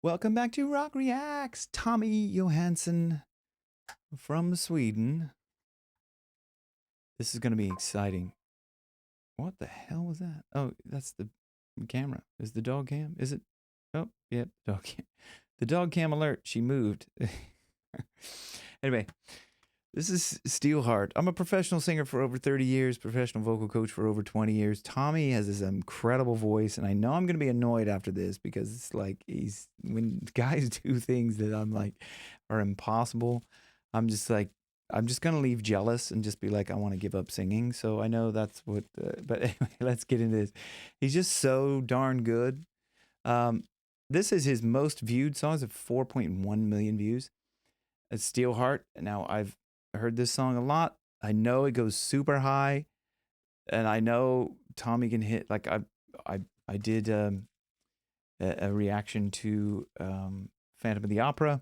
Welcome back to Rock Reacts. Tommy Johansson from Sweden. This is going to be exciting. What the hell was that? Oh, that's the camera. Is the dog cam? Is it? Oh, yep, dog cam. The dog cam alert. She moved. Anyway, this is STEELHEART. I'm a professional singer for over 30 years, professional vocal coach for over 20 years. Tommy has this incredible voice, and I know I'm going to be annoyed after this because it's like when guys do things that I'm like are impossible, I'm just going to leave jealous and just be like, I want to give up singing. So I know that's what, but anyway, let's get into this. He's just so darn good. This is his most viewed song. It's at 4.1 million views. It's STEELHEART. Now I've heard this song a lot. I know it goes super high, and I know Tommy can hit. Like I did a reaction to Phantom of the Opera,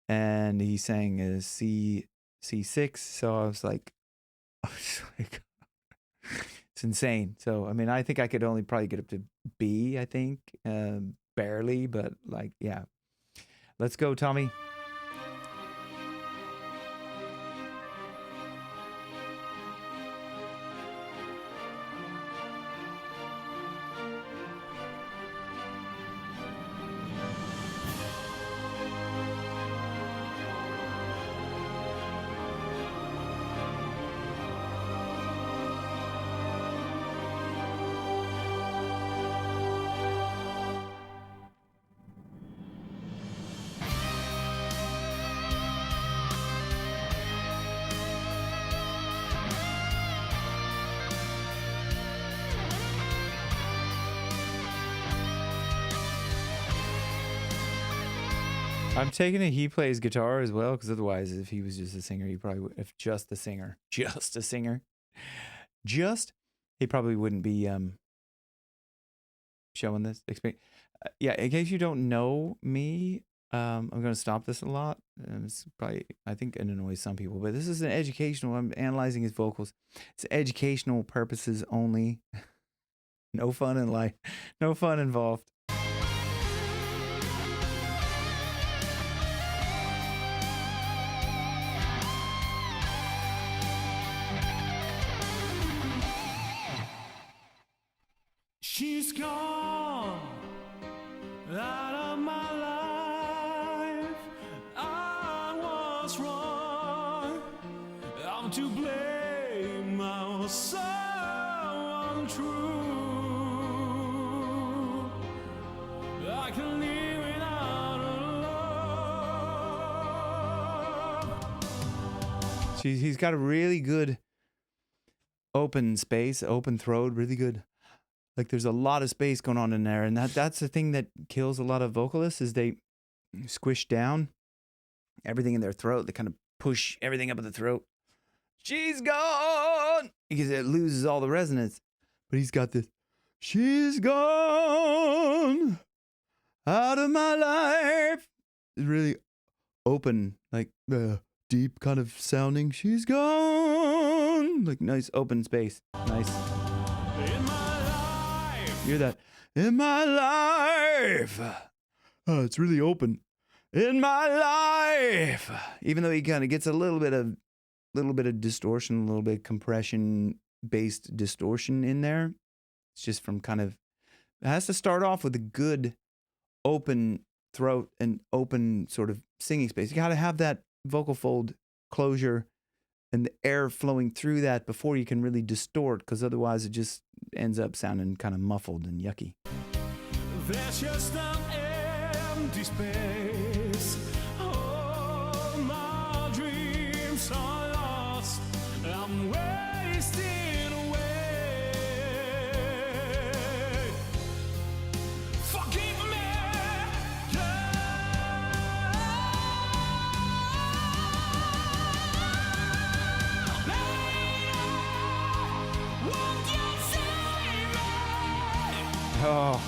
and he sang a C6. So I was like, it's insane. So I mean, I think I could only probably get up to B. I think barely, but like yeah. Let's go, Tommy. I'm taking it he plays guitar as well, because otherwise, if he was just a singer, he probably would. If just a singer, he probably wouldn't be showing this experience. Yeah, in case you don't know me, I'm going to stop this a lot. It's probably, I think it annoys some people, but this is an educational. I'm analyzing his vocals. It's educational purposes only. No fun in life. No fun involved. She's gone out of my life. I was wrong. I'm to blame. I was so untrue. I can live without love. He's got a really good open space, open throat, really good. Like there's a lot of space going on in there, and that's the thing that kills a lot of vocalists is they squish down everything in their throat. They kind of push everything up in the throat. She's gone because it loses all the resonance. But he's got this. She's gone out of my life. It's really open, like deep kind of sounding. She's gone, like nice open space, nice. Hear that? In my life. Oh, it's really open. In my life. Even though he kind of gets a little bit of distortion, a little bit compression-based distortion in there. It's just from kind of, it has to start off with a good open throat and open sort of singing space. You got to have that vocal fold closure and the air flowing through that before you can really distort, because otherwise it just ends up sounding kind of muffled and yucky. There's just an empty space. All my dreams are lost. I'm wasting away. Forgive me. Oh.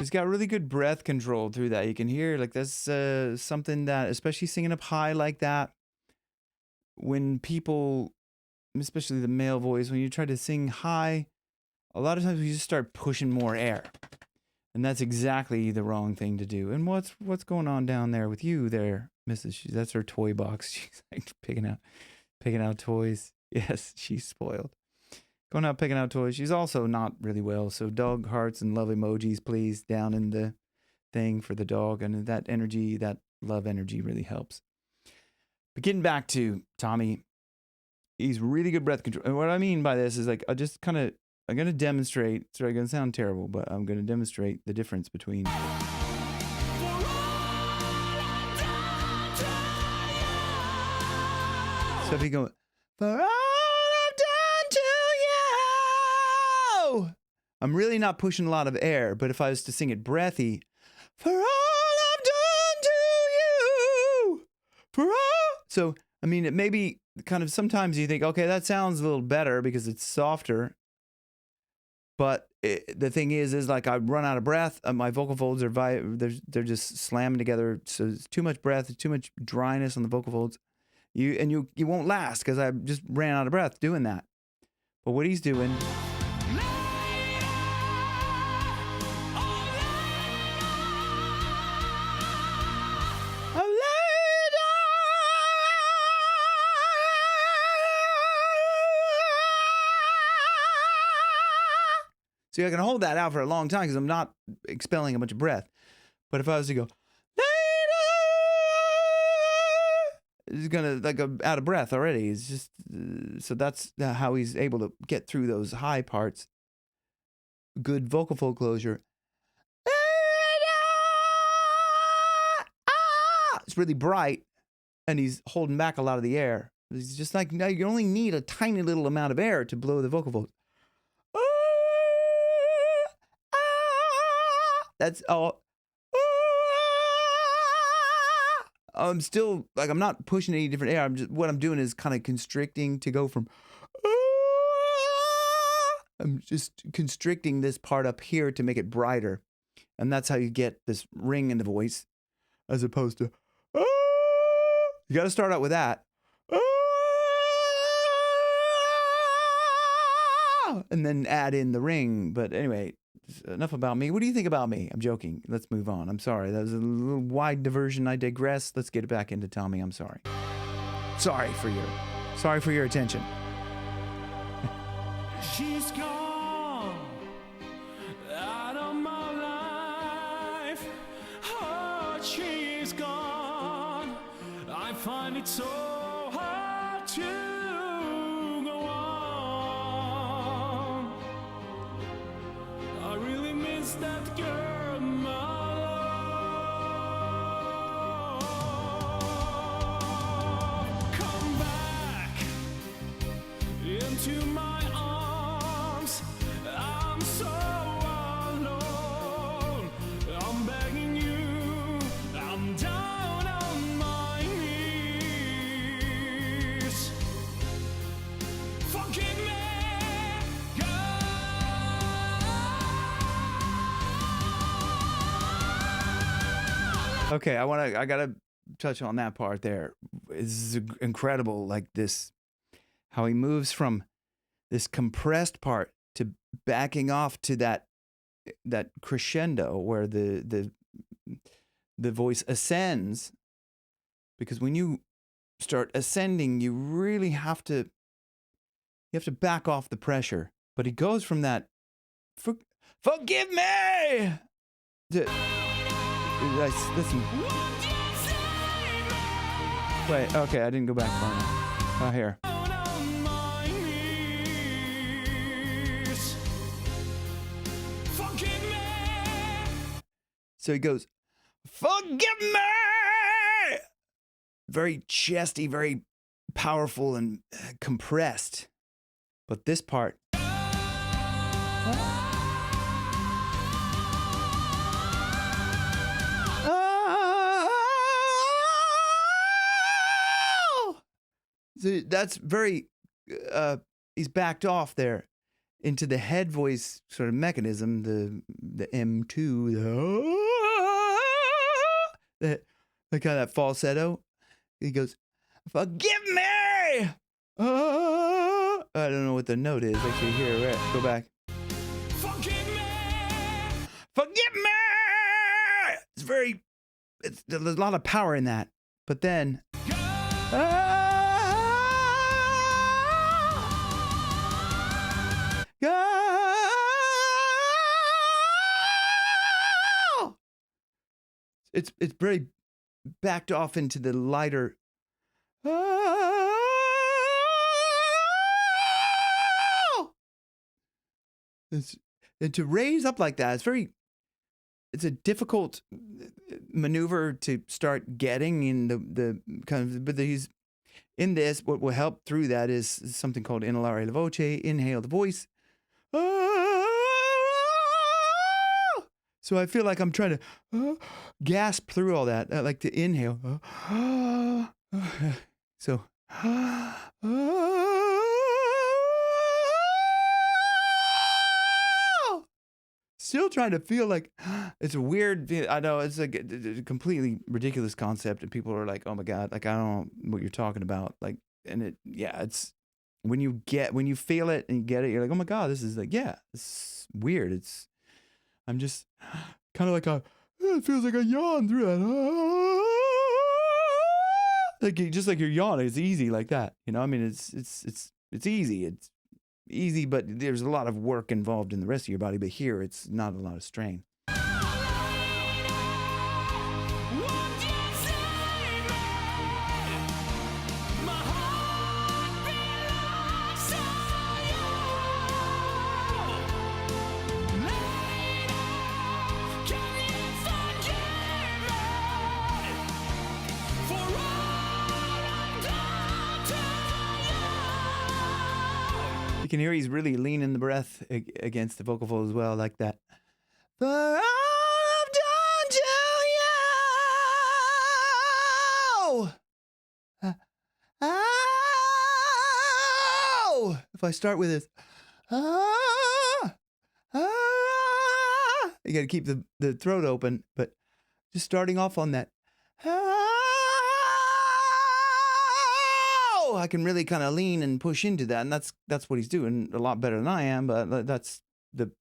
He's got really good breath control through that. You can hear like that's something that, especially singing up high like that, when people, especially the male voice, when you try to sing high, a lot of times we just start pushing more air. And that's exactly the wrong thing to do. And what's going on down there with you there, Mrs. That's her toy box. She's like picking out toys. Yes, she's spoiled. Going out picking out toys. She's also not really well. So dog hearts and love emojis, please, down in the thing for the dog. And that energy, that love energy really helps. But getting back to Tommy, he's really good breath control. And what I mean by this is like, I'm going to demonstrate, sorry, going to sound terrible, but I'm going to demonstrate the difference between. So if you go, for all I've done to you, I'm really not pushing a lot of air, but if I was to sing it breathy, for all I've done to you, for all. So, I mean, it may be kind of, sometimes you think, okay, that sounds a little better because it's softer. But the thing is like I run out of breath. My vocal folds are they're just slamming together. So it's too much breath, too much dryness on the vocal folds. You won't last because I just ran out of breath doing that. But what he's doing. So I can hold that out for a long time because I'm not expelling a bunch of breath. But if I was to go, it's gonna like out of breath already. It's just so that's how he's able to get through those high parts. Good vocal fold closure. It's really bright, and he's holding back a lot of the air. It's just like now you only need a tiny little amount of air to blow the vocal folds. That's all. I'm still like I'm not pushing any different air. What I'm doing is kind of constricting to go from. I'm just constricting this part up here to make it brighter, and that's how you get this ring in the voice, as opposed to. You got to start out with that, and then add in the ring. But anyway. Enough about me. What do you think about me? I'm joking. Let's move on. I'm sorry. That was a little wide diversion. I digress. Let's get it back into Tommy. I'm sorry. Sorry for your attention. She's gone out of my life. Oh, she's gone. I find it so hard to go on. I really miss that girl, my love. Come back into my arms. I'm so alone. I'm begging you. I'm down on my knees. Forgive me, Okay, I gotta touch on that part there. It's incredible, like this, how he moves from this compressed part to backing off to that crescendo where the voice ascends. Because when you start ascending, you really have to back off the pressure. But he goes from that forgive me to. Listen. Wait, okay, I didn't go back far enough. Oh, here. So he goes, forgive me! Very chesty, very powerful and compressed. But this part. So that's very, he's backed off there. into the head voice sort of mechanism, the M2, that kind of that falsetto. He goes, "Forgive me." I don't know what the note is. Actually, here, right? Go back. Forgive me. Forgive me. There's a lot of power in that. But then, it's very backed off into the lighter. And to raise up like that, it's a difficult maneuver to start getting in the kind of, but he's in this. What will help through that is something called inhalare la voce, inhale the voice. So I feel like I'm trying to gasp through all that. I like to inhale. So still trying to feel like it's a weird. I know it's like a completely ridiculous concept, and people are like, "Oh my god!" Like I don't know what you're talking about. Like, and it's when you feel it and you get it, you're like, "Oh my god, this is like, yeah, it's weird." I'm just kind of like it feels like a yawn through that. Like just like you're yawning, it's easy like that. You know, I mean, it's easy. It's easy, but there's a lot of work involved in the rest of your body. But here, it's not a lot of strain. You can hear he's really leaning the breath against the vocal fold as well, like that. For all I've done to you. If I start with this, you got to keep the throat open, but just starting off on that. I can really kind of lean and push into that, and that's what he's doing a lot better than I am. But that's the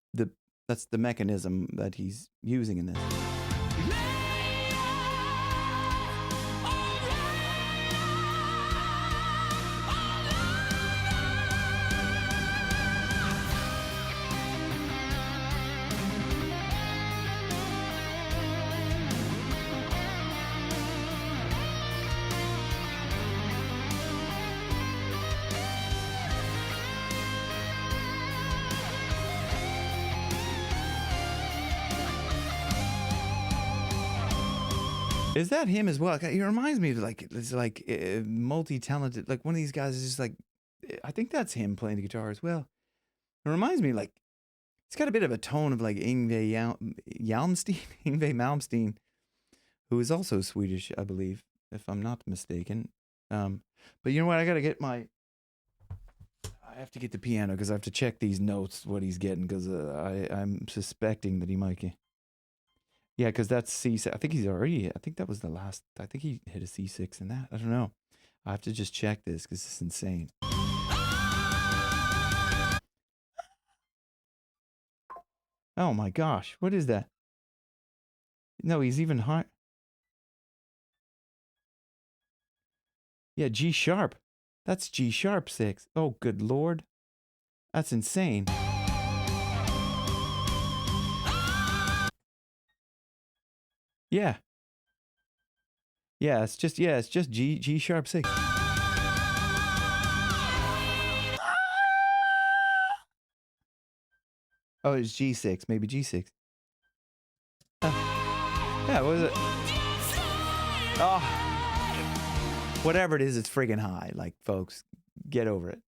mechanism that he's using in this. Is that him as well? He reminds me of multi-talented, like one of these guys is just like, I think that's him playing the guitar as well. It reminds me like, it's got a bit of a tone of like Yngwie Malmsteen, who is also Swedish, I believe, if I'm not mistaken. But you know what? I have to get the piano because I have to check these notes, what he's getting, because I'm suspecting that he might get. Yeah, because that's C6. I think that was the last. I think he hit a C6 in that. I don't know. I have to just check this because it's insane. Oh my gosh. What is that? No, he's even high. Yeah, G sharp. That's G sharp 6. Oh, good Lord. That's insane. Yeah. Yeah, it's just G sharp 6. Oh, it's G6, maybe G6. Yeah, what was it? Oh. Whatever it is, it's friggin' high. Like, folks, get over it.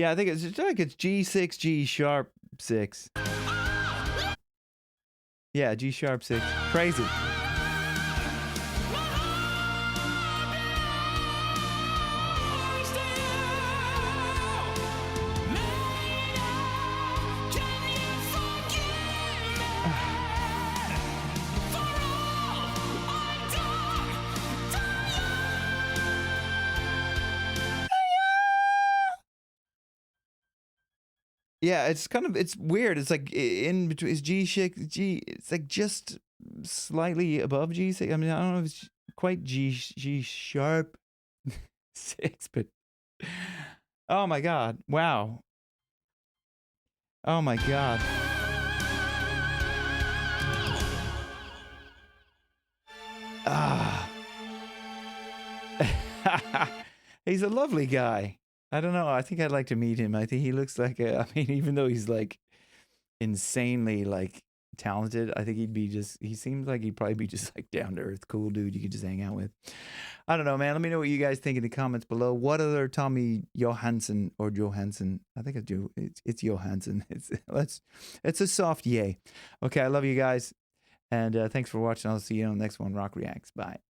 Yeah, I think it's G6, G sharp 6. Yeah, G sharp 6. Crazy. Yeah, it's weird. It's like in between. It's G6, G. It's like just slightly above G6. I mean, I don't know if it's quite G sharp 6, but oh my God, wow. Oh my God. Ah. He's a lovely guy. I don't know. I think I'd like to meet him. I think he looks like I mean, even though he's like insanely like talented, I think he seems like he'd probably be just like down to earth, cool dude you could just hang out with. I don't know, man. Let me know what you guys think in the comments below. What other Tommy Johansson or Johansson? I think it's Johansson. It's a soft yay. Okay, I love you guys. And thanks for watching. I'll see you on the next one. Rock Reacts. Bye.